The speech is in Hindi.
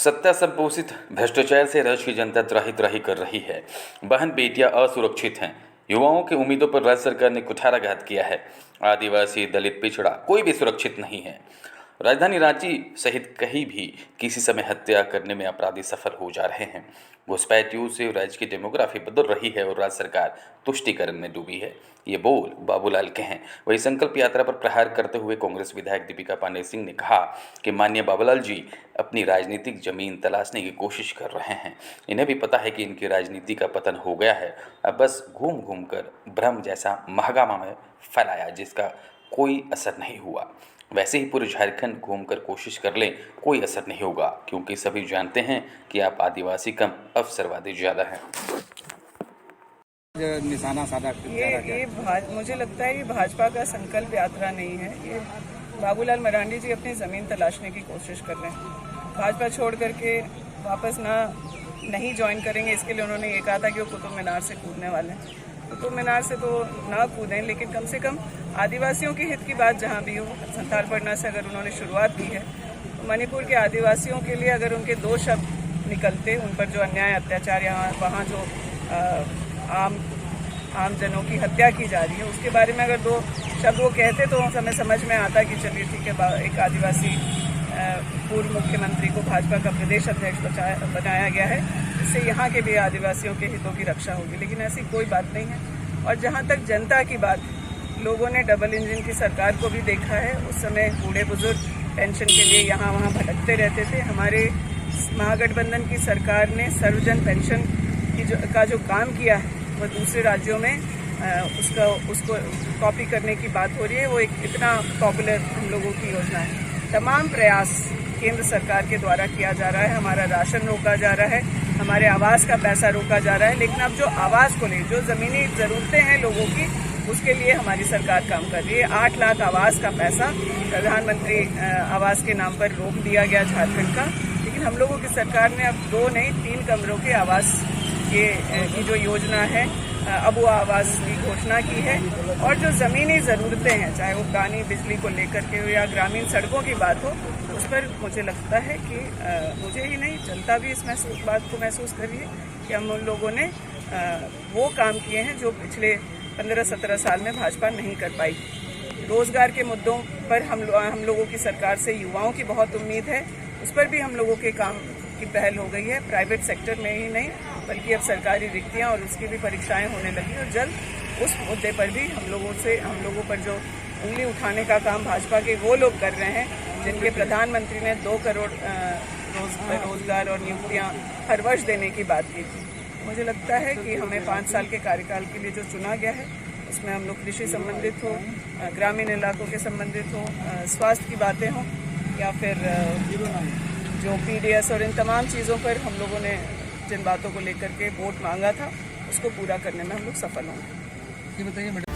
सत्ता संपोषित भ्रष्टाचार से राज्य की जनता त्राही कर रही है। बहन बेटियां असुरक्षित हैं। युवाओं की उम्मीदों पर राज्य सरकार ने कुठाराघात किया है। आदिवासी, दलित, पिछड़ा कोई भी सुरक्षित नहीं है। राजधानी रांची सहित कहीं भी किसी समय हत्या करने में अपराधी सफल हो जा रहे हैं। घुसपैठ यूं से राज्य की डेमोग्राफी बदल रही है और राज्य सरकार तुष्टीकरण में डूबी है। ये बोल बाबूलाल के हैं। वही संकल्प यात्रा पर प्रहार करते हुए कांग्रेस विधायक दीपिका पांडे सिंह ने कहा कि माननीय बाबूलाल जी अपनी राजनीतिक जमीन तलाशने की कोशिश कर रहे हैं। इन्हें भी पता है कि इनकी राजनीति का पतन हो गया है। अब बस घूम घूम कर भ्रम जैसा महगामा में फैलाया, जिसका कोई असर नहीं हुआ। वैसे ही पूरे झारखंड घूमकर कोशिश कर लें, कोई असर नहीं होगा, क्योंकि सभी जानते हैं कि आप आदिवासी कम अवसरवादी ज़्यादा हैं। निशाना साधा मुझे लगता है ये भाजपा का संकल्प यात्रा नहीं है। ये बाबूलाल मरांडी जी अपनी ज़मीन तलाशने की कोशिश कर रहे हैं। भाजपा छोड़ करके वापस नहीं ज्वाइन करेंगे, इसके लिए उन्होंने ये कहा था कि वो कुतुब मीनार से कूदने वाले हैं। कुतुब मीनार से तो ना कूदें, लेकिन कम से कम आदिवासियों के हित की बात जहाँ भी हो, संथाल पढ़ना से अगर उन्होंने शुरुआत की है, तो मणिपुर के आदिवासियों के लिए अगर उनके दो शब्द निकलते, उन पर जो अन्याय अत्याचार यहाँ वहाँ जो आम जनों की हत्या की जा रही है, उसके बारे में अगर दो शब्द वो कहते तो हमें समझ में आता कि चलिए ठीक है, एक आदिवासी पूर्व मुख्यमंत्री को भाजपा का प्रदेश अध्यक्ष बनाया गया है, इससे यहाँ के भी आदिवासियों के हितों की रक्षा होगी। लेकिन ऐसी कोई बात नहीं है। और जहाँ तक जनता की बात, लोगों ने डबल इंजन की सरकार को भी देखा है। उस समय बूढ़े बुजुर्ग पेंशन के लिए यहाँ वहाँ भटकते रहते थे। हमारे महागठबंधन की सरकार ने सर्वजन पेंशन का जो काम किया है, वह दूसरे राज्यों में उसको कॉपी करने की बात हो रही है। वो एक इतना पॉपुलर हम लोगों की योजना है। तमाम प्रयास केंद्र सरकार के द्वारा किया जा रहा है। हमारा राशन रोका जा रहा है, हमारे आवास का पैसा रोका जा रहा है। लेकिन अब जो आवास को ले, जो ज़मीनी ज़रूरतें हैं लोगों की, उसके लिए हमारी सरकार काम कर रही है। 8 लाख आवास का पैसा प्रधानमंत्री आवास के नाम पर रोक दिया गया झारखंड का। लेकिन हम लोगों की सरकार ने अब 2 नहीं 3 कमरों के आवास की जो योजना है, अब वो आवास की घोषणा की है। और जो ज़मीनी ज़रूरतें हैं, चाहे वो पानी बिजली को लेकर के हो या ग्रामीण सड़कों की बात हो, उस पर मुझे लगता है कि मुझे ही नहीं, जनता भी इस बात को महसूस कर रही है कि हम उन लोगों ने वो काम किए हैं जो पिछले 15-17 साल में भाजपा नहीं कर पाई। रोज़गार के मुद्दों पर हम लोगों की सरकार से युवाओं की बहुत उम्मीद है। उस पर भी हम लोगों के काम की पहल हो गई है। प्राइवेट सेक्टर में ही नहीं, बल्कि अब सरकारी रिक्तियां और उसकी भी परीक्षाएं होने लगी। और जल्द उस मुद्दे पर भी हम लोगों पर जो उंगली उठाने का काम भाजपा के वो लोग कर रहे हैं, जिनके प्रधानमंत्री ने 2 करोड़ रोजगार और नियुक्तियां हर वर्ष देने की बात की थी। मुझे लगता है कि हमें 5 साल के कार्यकाल के लिए जो चुना गया है, उसमें हम लोग कृषि संबंधित हो, ग्रामीण इलाकों के संबंधित हो, स्वास्थ्य की बातें हों, या फिर जो PDS और इन तमाम चीज़ों पर हम लोगों ने जिन बातों को लेकर के वोट मांगा था, उसको पूरा करने में हम लोग सफल होंगे। ये बताइए मैडम।